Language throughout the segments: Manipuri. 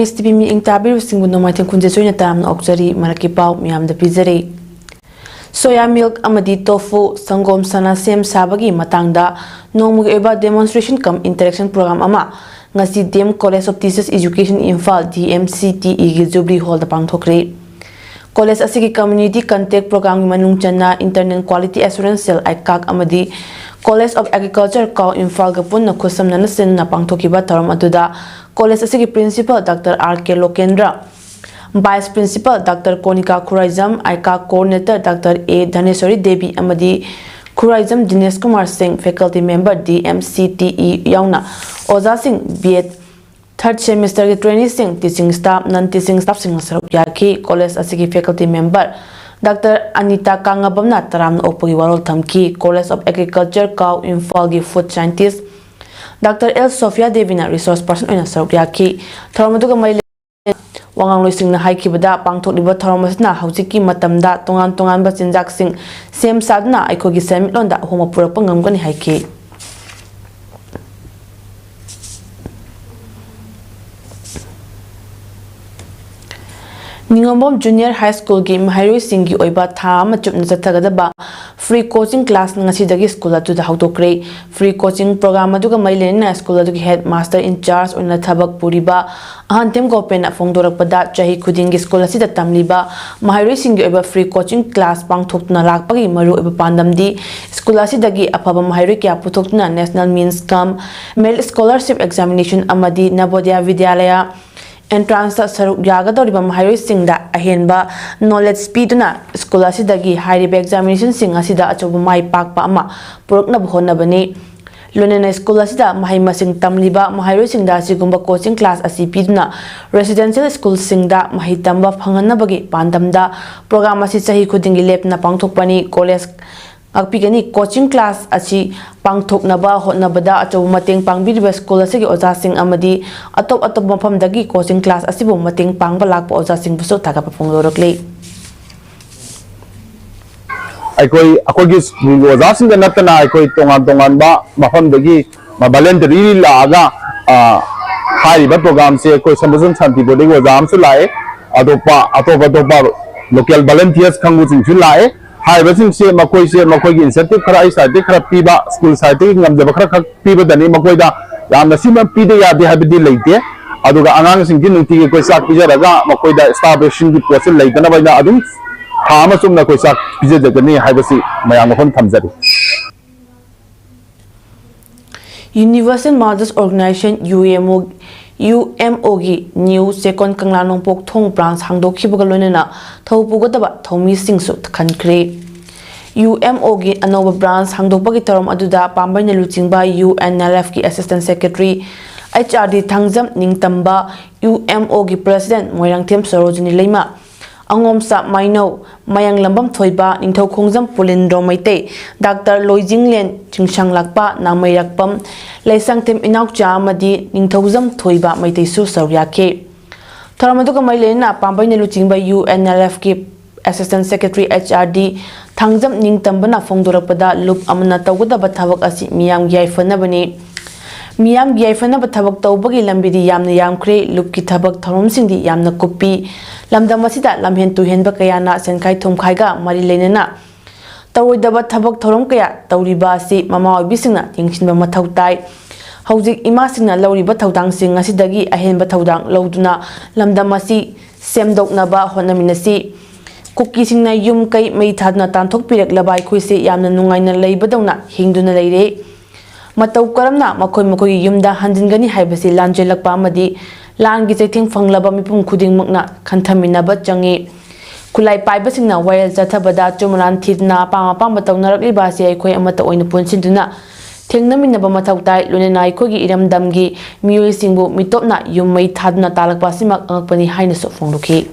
Miss TV meeting tabiru singbu nomaitin kunjesuina taramna okjari maraki pau miyamda pizari. Soya milk amadi tofu sangom sana sem sabagi matangda nongmugi eba demonstration cum interaction program ama ngasi DM College of Teachers Education Imphal DMCTE gi Jubilee Hall da pangthokri. College asigi community contact program manung channa internet quality assurance cell aikak amadi College of Agriculture Kau Imphal ga punna khusam nana sen na pangthokiba taram aduda College asigi principal Dr. R.K. Lokendra, Vice Principal Dr. Konika Khuraizam, Aika Coordinator Dr. A. Dhaneswari Devi Amadi Khuraizam Dinesh Kumar Singh, Faculty Member DMCTE Yauna, Oza Singh B.Ed 3rd Semester Trainee Singh, Teaching Staff, Non-Teaching Staff Singh Sarupyaki, College asigi Faculty Member Dr. Anita Kangabamna Taram Opagi Warol Thamki, College of Agriculture Kau Imphal gi Food Scientist Dr. L. Sophia Devina Resource Person oina Sarupyaki, Thoramaduga Maile Wangang Loising na haikibada pangthokliba thoromasna haujiki matamda tongan ba chinjak sing sem sadna aikogi semitlonda homa purakpa ngamgani haiki. Ningombom Junior High School gi Mahairoi Singi oiba thama chupna chathagadaba free coaching class ngasidagi school atuda hautokre. Free coaching program aduga mailena school adugi headmaster in charge oina thabak puriba ahantem gopena fongdorakpada chahi khudingi school asida tamliba Mahairoi Singi oiba free coaching class pangthokna lakpagi maru oiba pandamdi school asidagi afaba Mahairoi kya puthokna national means come male scholarship examination amadi Navodaya Vidyalaya entrance saruk yagadoriba Mahairoi singda ahenba knowledge speeduna school asidagi high examination sing asida achoba mai pakpa ama purukna bhonabani lonena school asida mahai masing tamliba Mahairoi singda sigumba coaching class asi piduna residential school singda mahi tamba phanganabagi pandamda program asi chahi khudingi lepna pangthokpani college Akpigani coaching class achi pangthoknaba hotnabada achob mateng pangbiriba school asigi oja sing amadi atop maphamdagi coaching class asibu mateng pangba lakpa oja sing buso thagapa phonglorokle akogi school oja sing natana akoi tongan ba maphamdagi voluntary laaga hariba program se akoi samajun shanti bodi oja amsu lae atopa local volunteers khangu sing chu lae Hai basing se makoi gi incentive khara ai side khara piba school side ngam jaba khara piba dani makoi da yamna sima pide ya de habidi leite aduga angang sing din nti koi sak pija raga makoi da starvation di process leitana baina adum thama sumna koi sak pija jagani hai basi mayam khon thamjari Universal Mothers Organization UMO gi new second Kanglanong Pok Thong branch hangdokhibaga loinena thopugadaba thomi singsu khankre UMO gi anova branch hangdokbagi tarom aduda pambaina luchingba UNLF gi assistant secretary HRD thangjam ningtamba UMO gi president Moirangthem Sarojini Leima Angomsa Maino Mayang Lambam Thoiba Ningthau Khongjam Pulindro Maite Dr. Loijinglen Chingsang Lakpa Nangmairakpam Laisangtem Inaukcha Amadi Ningthaujam Thoiba Maite Su Saryake Thoramaduga Mailena Pambaina Luchingba UNLF ki Assistant Secretary HRD Thangjam Ningtambana Fongdorakpada Lup Amana Tawgadaba Thabak asi Miyam Yaifanabani Miyam Yaifana Bathabak Tawbagi Lambidi Yamna Yamkre Lupki Thabak Thorom Singdi Yamna Kupi Lamdamasida Lamhen to Henba Kayana Senkai Tomkaiga Mari Lenena Tawidaba Thabak Thorom Kaya Tawribasi Mama Bisina Yingshinba Matautai Hauzik Imasina Lauriba Tautang Sing Asidagi Ahenba Taudang Lauduna Lamdamasi Semdok Naba Honaminasi Kuki Singna Yum Kai Maitadna Tantok Pirek Labai Kuisi Yamna Nungaina Laibadona Hingduna Leire Matau karamna makoi yumda hanjingani haibasi lanjelakpa amadi langi chaithing fanglaba mipum khuding makna khanthaminaba changi kulai paibasingna wail chathabada chumran thidna pama tawnarakli basi aikoi amata oina punsinduna thengnaminaba mathautai lunena aikoi gi iramdamgi miyoi singbu mitopna yummai thadna talakpa simak angakpani haina so phongluki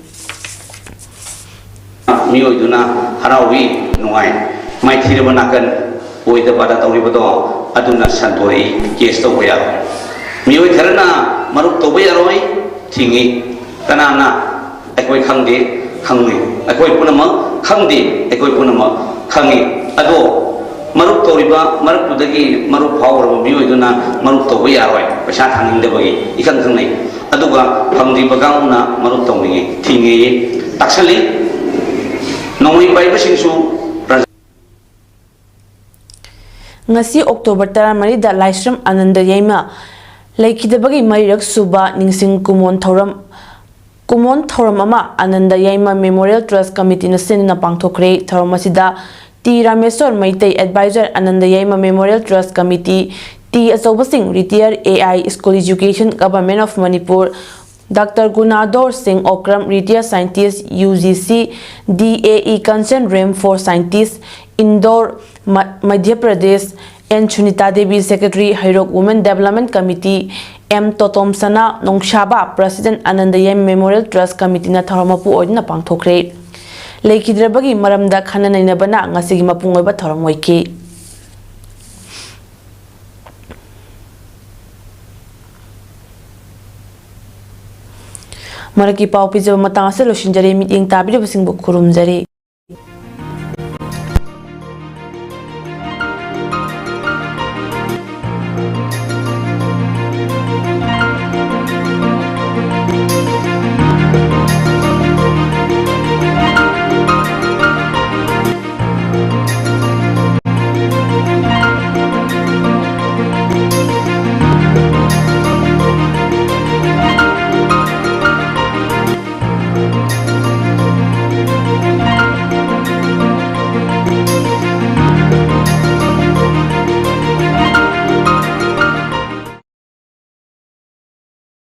miyoi duna harawi nungai mai thiraba nakan oida pada tawribado aduna santori case to boya mioi tharna maruk to boya roi thingi tanana akoi khangde khangni akoi punama khangde akoi punama khangi ado maruk toriba maruk pudagi maruk power mioi duna maruk to boya roi pasha thanginde bagi ikan khangnai aduga phamdi bagang na marup tawni thingi taksali nongwi pai basing su ngasi October 13 da Laisram Ananda Yaima Laikidabagi Marirak Suba Ningsing Kumon Thoram ama Ananda Yaima Memorial Trust Committee na sin na pangthokre thoram asida T Rameswar Maitai Advisor Ananda Yaima Memorial Trust Committee T Asobasing Retired AI School Education Government of Manipur Dr. Gunador Singh Okram Retired Scientist UGC DAE Concerned RAM for Scientists Indore Madhya Pradesh N Chunita Devi Secretary Hairok Women Development Committee M Totom Sana Nongshaba President Ananda Yaima Memorial Trust Committee na thoramapu oidna pangthokre Laikidrabagi maramda khana nainabana ngasigi mapungoiba thoram oiki Maraki pau pijaba matang ase loshinjare meeting tabiribasingbu khurumjari